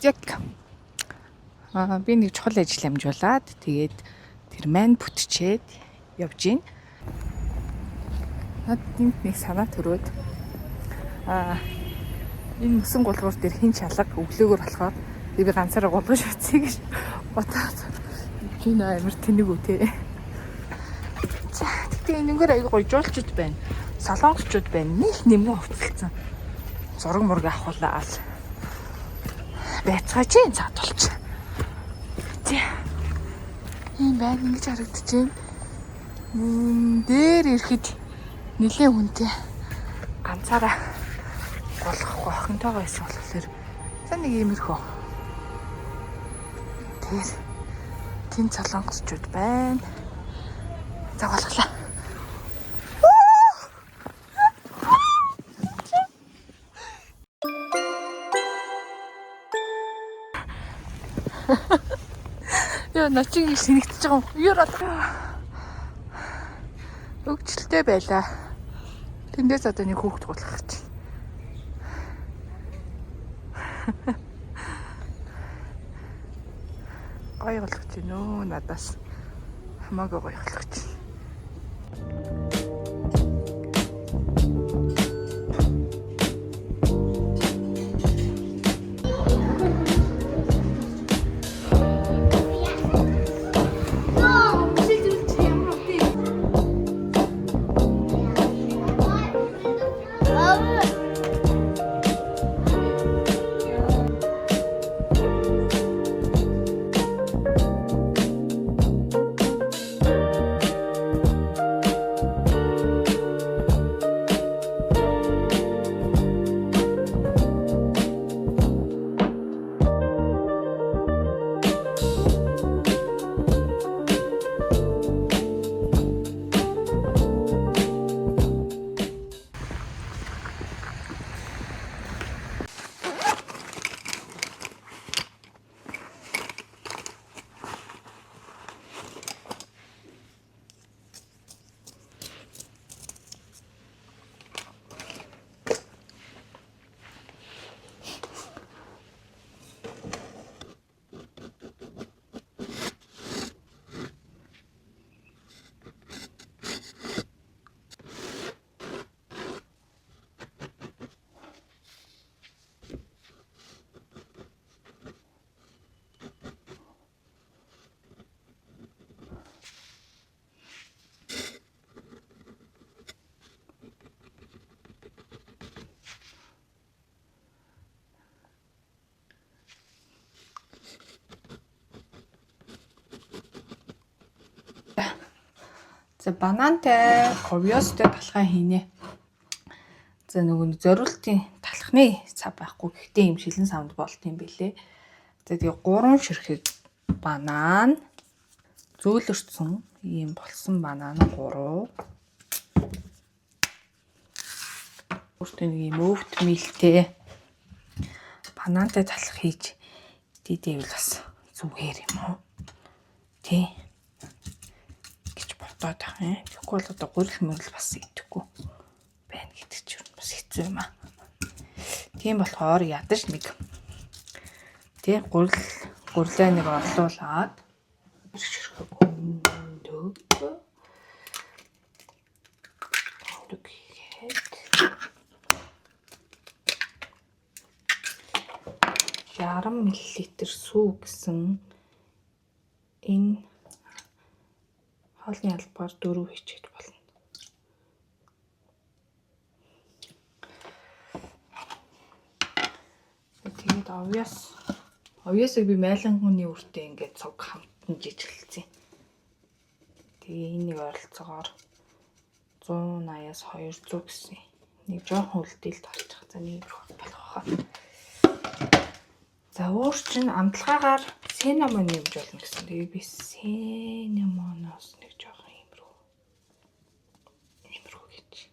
Яг би нэг чухал ажил амжуулаад тэгээд тэр маань бүтчээд явж гин. Надад нэг санаа төрөөд энэ мөсөн гулгуур дээр хин чалга өглөөгөр болохоор би ганцаараа гулгаж утсыг гэж бодоод энэ амар тэнэг үтэй. За тэгтээ энэгээр аягүй гоё жуулчуд байна. Солонгосчууд байна. Нэг нэмгэн хувцалцсан. Зураг мураг авахлаа. Байцгаа чи цаатулч. Тий. Ийм байг ингэж харагдаж байна. Дээр ирэхэд нэлээд хүнтэй. Ганцаараа голохгүй охинтойгоо байсан болохоор за нэг иймэрхүү. Тэр тэн солонгосчууд байна. За голглаа. Яа начин гэж сэнэгдэж байгаа юм. Юу өгчлөлтэй байлаа. Тэндээс одоо нэг хүүхэд гулгах гэж. Гоё болгож байна уу надаас. Хамаагүй гоё болгож байна. За банантай говьёостой талхай хийнэ. За нөгөө зориултын талхны цав байхгүй. Гэхдээ юм шилэн савд болт юм бэлээ. За тэгээ 3 ширхэг банан зөөлөрсөн ийм болсон банан 3. Өөртөө нэг юм өвт мэлтэй банантай талх хийж дийдэвэл бас зүгээр юм уу? Тий. Бодоод байгаа юм. Тэгэхгүй бол одоо гурил мөрөл бас идэхгүй байна гэдэг чинь бас хэцүү юм аа. Тийм болохоор ядаж нэг тий гурлаа нэг орлуулад $60 мл сүү гэсэн энэ хоолны албаар 4 хийчихэд болно. Тэгээд овьяасыг би майлангууны үртэй ингээд цог хамтан жижиглэлцээ. Тэгээ энийг ойролцоогоор 180-аас 200 гэсэн. Нэг жоохон үлдээл тарчих. За нэг болох хаа. За өөр чинь амтлагаагаар синамон нэмж болно гэсэн. Тэгээ би синамоноос нэг жоохон иймэрхүү гэж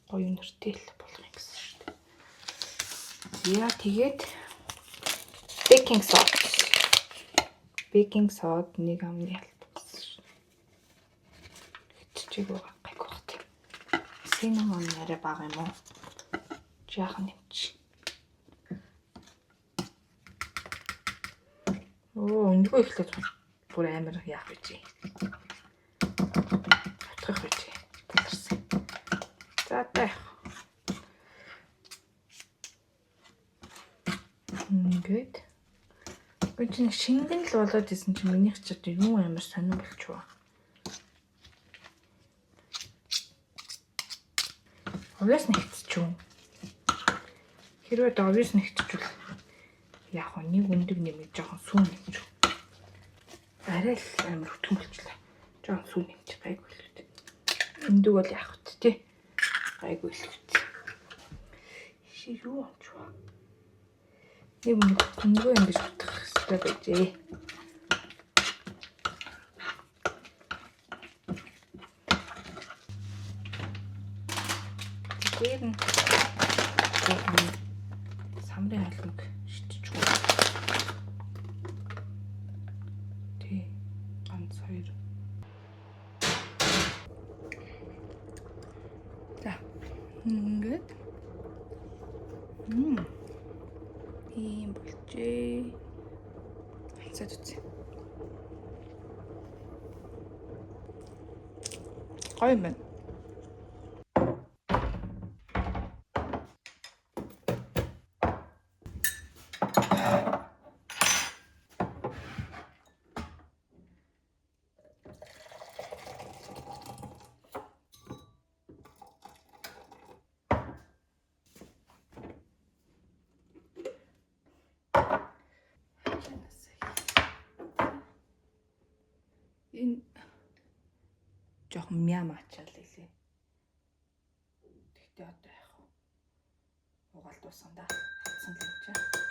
гоё нэртэй л болох юм гэсэн шүү дээ. Яа тэгээд бейкинг сод нэг амны ялбагсан шүү. Хитчээг гайгүй бат. Синамон арай бага юм уу? Жаахан нэмчих. Оо, эндгөө ихлээр бүр амар яах вэ чи. Утгах вэ чи. Таларсан. За таа. Ингээд. Үгүй шингэн л болоод исэн чинь минийх ч юу амар сонирн болчихоо. Овёс нэгтчихв. Хэрвээ овёс нэгтчихвэл яг нэг өндөг нэмэж жоохон сүүн нэмчих. Арай л амар хөтгөн болчихлоо. Жоохон сүүн нэмчих гайгүй л үү. Өндөг бол яах вэ тий? Гайгүй л үү. Ши юу амчваа. Нэг өндөг ингэж утгах хэрэгтэй байжээ. Тэгээд самрын халуунг шидчих үү. Тий. Ганц хоёр. За. Ингээд. Ийм болжээ. Хацаад үзье. Гоё юм байна. Энэ жоохон мям ачаал лээ. Тэгтээ одоо яах вэ? Угаал дууссан да. Хатсан л юм чаа.